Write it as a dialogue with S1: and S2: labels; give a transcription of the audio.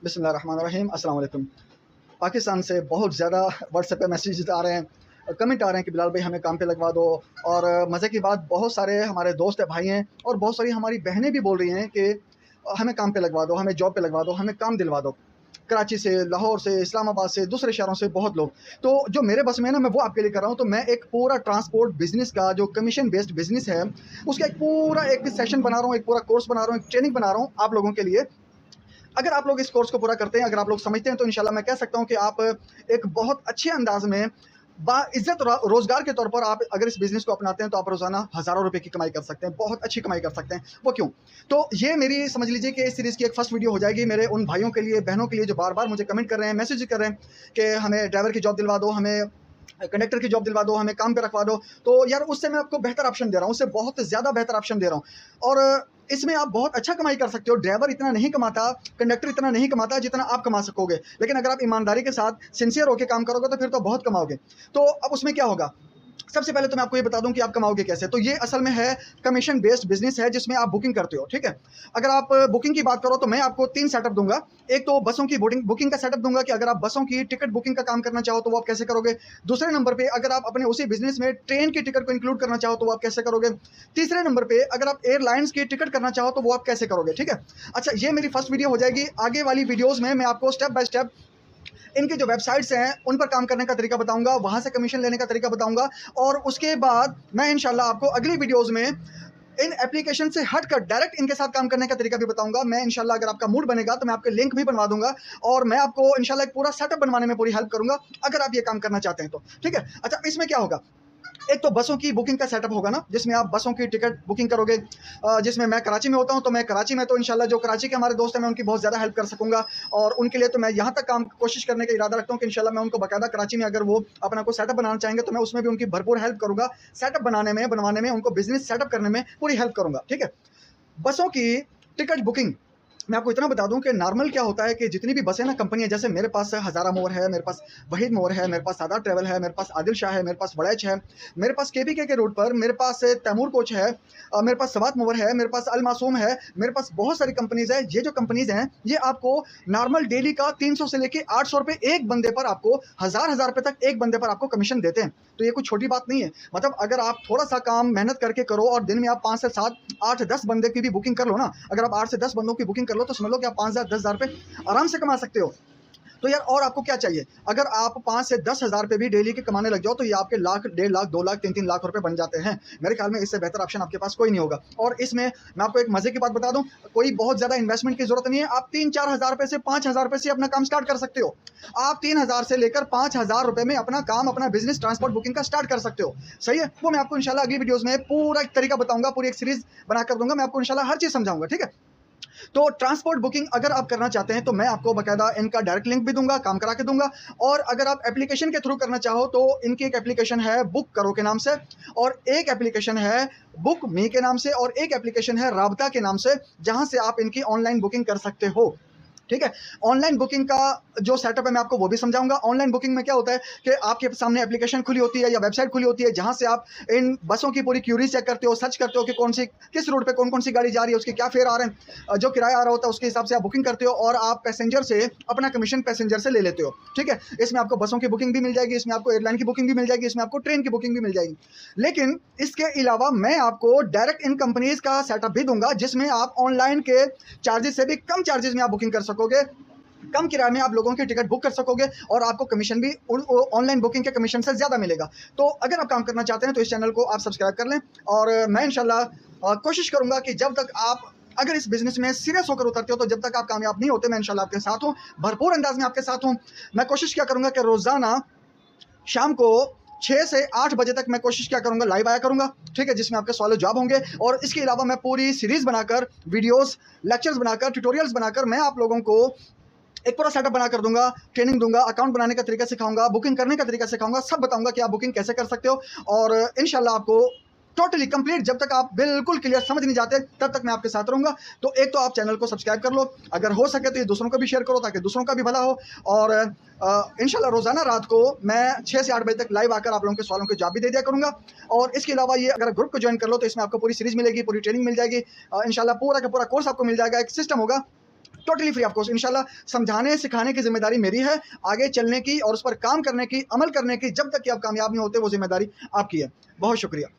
S1: बिस्मिल्लाहिर्रहमानिर्रहीम अस्सलाम वालेकुम। पाकिस्तान से बहुत ज़्यादा व्हाट्सएप पे मैसेजेस आ रहे हैं, कमेंट आ रहे हैं कि बिलाल भाई हमें काम पे लगवा दो। और मज़े की बात, बहुत सारे हमारे दोस्त हैं, भाई हैं और बहुत सारी हमारी बहनें भी बोल रही हैं कि हमें काम पे लगवा दो, हमें जॉब पे लगवा दो, हमें काम दिलवा दो। कराची से, लाहौर से, इस्लामाबाद से, दूसरे शहरों से बहुत लोग। तो जो मेरे बस में है ना, मैं वो आपके लिए कर रहा हूँ। तो मैं एक पूरा ट्रांसपोर्ट बिज़नेस का जो कमीशन बेस्ड बिज़नेस है, उसका एक पूरा एक सेशन बना रहा हूँ, एक पूरा कोर्स बना रहा हूँ, एक ट्रेनिंग बना रहा हूँ आप लोगों के लिए। अगर आप लोग इस कोर्स को पूरा करते हैं, अगर आप लोग समझते हैं, तो इंशाल्लाह मैं कह सकता हूँ कि आप एक बहुत अच्छे अंदाज में बाइज्जत रोजगार के तौर पर आप अगर इस बिजनेस को अपनाते हैं, तो आप रोजाना हजारों रुपए की कमाई कर सकते हैं, बहुत अच्छी कमाई कर सकते हैं। वो क्यों? तो ये मेरी समझ लीजिए कि इस सीरीज की एक फर्स्ट वीडियो हो जाएगी मेरे उन भाइयों के लिए, बहनों के लिए जो बार बार मुझे कमेंट कर रहे हैं, मैसेज कर रहे हैं कि हमें ड्राइवर की जॉब दिलवा दो, हमें कंडक्टर की जॉब दिलवा दो, हमें काम पे रखवा दो। तो यार उससे मैं आपको बेहतर ऑप्शन दे रहा हूँ, उससे बहुत ज़्यादा बेहतर ऑप्शन दे रहा हूँ। और इसमें आप बहुत अच्छा कमाई कर सकते हो। ड्राइवर इतना नहीं कमाता, कंडक्टर इतना नहीं कमाता जितना आप कमा सकोगे, लेकिन अगर आप ईमानदारी के साथ सिंसियर होकर काम करोगे तो फिर तो बहुत कमाओगे। तो अब उसमें क्या होगा, सबसे पहले तो मैं आपको ये बता दूं कि आप कमाओगे कैसे। तो ये असल में है कमीशन बेस्ड बिजनेस है, जिसमें आप बुकिंग करते हो। ठीक है, अगर आप बुकिंग की बात करो तो मैं आपको 3 सेटअप दूंगा। एक तो बसों की बुकिंग का सेटअप दूंगा कि अगर आप बसों की टिकट बुकिंग का काम करना चाहो तो वो आप कैसे करोगे। दूसरे नंबर पे अगर आप अपने उसी बिजनेस में ट्रेन की टिकट को इंक्लूड करना चाहो तो वो आप कैसे करोगे। तीसरे नंबर पे अगर आप एयरलाइंस की टिकट करना चाहो तो वो आप कैसे करोगे। ठीक है, अच्छा ये मेरी फर्स्ट वीडियो हो जाएगी। आगे वाली वीडियोस में मैं आपको स्टेप बाय स्टेप इनकी जो वेबसाइट्स हैं उन पर काम करने का तरीका बताऊंगा, वहां से कमीशन लेने का तरीका बताऊंगा। और उसके बाद मैं इंशाल्लाह आपको अगली वीडियोस में इन एप्लीकेशन से हटकर डायरेक्ट इनके साथ काम करने का तरीका भी बताऊंगा। मैं इंशाल्लाह अगर आपका मूड बनेगा तो मैं आपके लिंक भी बनवा दूंगा, और मैं आपको इंशाल्लाह एक पूरा सेटअप बनवाने में पूरी हेल्प करूंगा अगर आप ये काम करना चाहते हैं तो। ठीक है, अच्छा इसमें क्या होगा, एक तो बसों की बुकिंग का सेटअप होगा ना, जिसमें आप बसों की टिकट बुकिंग करोगे। जिसमें मैं कराची में होता हूं, तो मैं कराची में तो इंशाल्लाह जो कराची के हमारे दोस्त हैं मैं उनकी बहुत ज़्यादा हेल्प कर सकूंगा। और उनके लिए तो मैं यहाँ तक काम कोशिश करने का इरादा रखता हूँ कि इंशाल्लाह मैं उनको बाकायदा कराची में अगर वो अपना कोई सेटअप बनाना चाहेंगे तो मैं उसमें भी उनकी भरपूर हेल्प करूंगा। सेटअप बनाने में, बनवाने में, उनको बिजनेस सेटअप करने में पूरी हेल्प करूंगा। ठीक है, बसों की टिकट बुकिंग मैं आपको इतना बता दूं कि नॉर्मल क्या होता है कि जितनी भी बसें ना कंपनियां, जैसे मेरे पास हज़ारा मोर है, मेरे पास वहीद मोर है, मेरे पास सादात ट्रैवल है, मेरे पास आदिल शाह है, मेरे पास वड़ैच है, मेरे पास केपीके के रूट पर मेरे पास तैमूर कोच है, मेरे पास सवात मोर है, मेरे पास अल मासूम है, मेरे पास बहुत सारी कंपनीज है। ये जो कंपनीज हैं ये आपको नॉर्मल डेली का 300 से लेके 800 रुपये एक बंदे पर, आपको हजार रुपये तक एक बंदे पर आपको कमीशन देते हैं। तो ये कुछ छोटी बात नहीं है। मतलब अगर आप थोड़ा सा काम मेहनत करके करो और दिन में आप 5 से 7, 8, 10 बंदे की भी बुकिंग कर लो ना, अगर आप 8 से 10 बंदों की बुकिंग कर लो तो समझ लो कि आप 5,000 10,000 रुपये आराम से कमा सकते हो। तो यार और आपको क्या चाहिए, अगर आप 5 से 10,000 रुपये भी डेली के कमाने लग जाओ तो ये आपके लाख, 1.5 लाख, 2 लाख, 3-3 लाख रुपए बन जाते हैं। मेरे ख्याल में इससे बेहतर ऑप्शन आपके पास कोई नहीं होगा। और इसमें मैं आपको एक मजे की बात बता दूं, कोई बहुत ज्यादा इन्वेस्टमेंट की जरूरत नहीं है। आप 3-4 हजार रुपए से, 5,000 रुपए से अपना काम स्टार्ट कर सकते हो। आप 3,000 से लेकर 5,000 रुपए में अपना काम, अपना बिजनेस ट्रांसपोर्ट बुकिंग का स्टार्ट कर सकते हो। सही है, वो मैं आपको इंशाल्लाह अगली वीडियोस में पूरा एक तरीका बताऊंगा, पूरी एक सीरीज बनाकर दूंगा, मैं आपको इंशाल्लाह हर चीज समझाऊंगा। ठीक है, तो ट्रांसपोर्ट बुकिंग अगर आप करना चाहते हैं तो मैं आपको बाकायदा इनका डायरेक्ट लिंक भी दूंगा, काम करा के दूंगा। और अगर आप एप्लीकेशन के थ्रू करना चाहो तो इनकी एक एप्लीकेशन है बुक करो के नाम से, और एक एप्लीकेशन है बुक मी के नाम से, और एक एप्लीकेशन है राबता के नाम से, जहां से आप इनकी ऑनलाइन बुकिंग कर सकते हो। ठीक है, ऑनलाइन बुकिंग का जो सेटअप है मैं आपको वो भी समझाऊंगा। ऑनलाइन बुकिंग में क्या होता है कि आपके सामने एप्लीकेशन खुली होती है या वेबसाइट खुली होती है, जहां से आप इन बसों की पूरी क्यूरी चेक करते हो, सर्च करते हो कि कौन सी, किस रूट पे कौन कौन सी गाड़ी जा रही है, उसके क्या फेयर आ रहे हैं, जो किराया आ रहा होता है उसके हिसाब से आप बुकिंग करते हो, और आप पैसेंजर से अपना कमीशन पैसेंजर से ले लेते हो। ठीक है, इसमें आपको बसों की बुकिंग भी मिल जाएगी, इसमें आपको एयरलाइन की बुकिंग भी मिल जाएगी, इसमें आपको ट्रेन की बुकिंग भी मिल जाएगी। लेकिन इसके अलावा मैं आपको डायरेक्ट इन कंपनीज का सेटअप भी दूंगा, जिसमें आप ऑनलाइन के चार्जेस से भी कम चार्जेस में आप बुकिंग कर सकोगे, कम किराए में आप लोगों की टिकट बुक कर सकोगे, और आपको कमीशन भी ऑनलाइन बुकिंग के कमीशन से ज़्यादा मिलेगा। तो अगर आप काम करना चाहते हैं तो इस चैनल को आप सब्सक्राइब कर लें, और मैं इंशाल्लाह कोशिश करूंगा कि जब तक आप अगर इस बिजनेस में सीरियस होकर उतरते हो, तो जब तक आप कामयाब नहीं होते, मैं इंशाल्लाह आपके साथ हूँ, भरपूर अंदाज में आपके साथ हूँ। मैं कोशिश क्या करूंगा कि रोज़ाना शाम को 6 से 8 बजे तक मैं कोशिश क्या करूंगा, लाइव आया करूंगा। ठीक है, जिसमें आपके सवाल जवाब होंगे, और इसके अलावा मैं पूरी सीरीज बनाकर, वीडियोस, लेक्चर्स बनाकर, ट्यूटोरियल्स बनाकर मैं आप लोगों को एक पूरा सेटअप बना कर दूंगा, ट्रेनिंग दूंगा, अकाउंट बनाने का तरीका सिखाऊंगा, बुकिंग करने का तरीका सिखाऊंगा, सब बताऊंगा कि आप बुकिंग कैसे कर सकते हो। और इंशाल्लाह आपको टोटली कंप्लीट, जब तक आप बिल्कुल क्लियर समझ नहीं जाते तब तक मैं आपके साथ रहूंगा। तो एक तो आप चैनल को सब्सक्राइब कर लो, अगर हो सके तो ये दूसरों को भी शेयर करो ताकि दूसरों का भी भला हो। और इंशाल्लाह रोजाना रात को मैं 6 से 8 बजे तक लाइव आकर आप लोगों के सवालों के जवाब भी दे दिया करूंगा। और इसके अलावा ये अगर ग्रुप को ज्वाइन कर लो तो इसमें आपको पूरी सीरीज मिलेगी, पूरी ट्रेनिंग मिल जाएगी, इंशाल्लाह पूरा का पूरा कोर्स आपको मिल जाएगा, एक सिस्टम होगा। Totally free of cost. इंशाल्लाह समझाने सिखाने की जिम्मेदारी मेरी है, आगे चलने की और उस पर काम करने की, अमल करने की, जब तक कि आप कामयाब नहीं होते वो जिम्मेदारी आपकी है। बहुत शुक्रिया।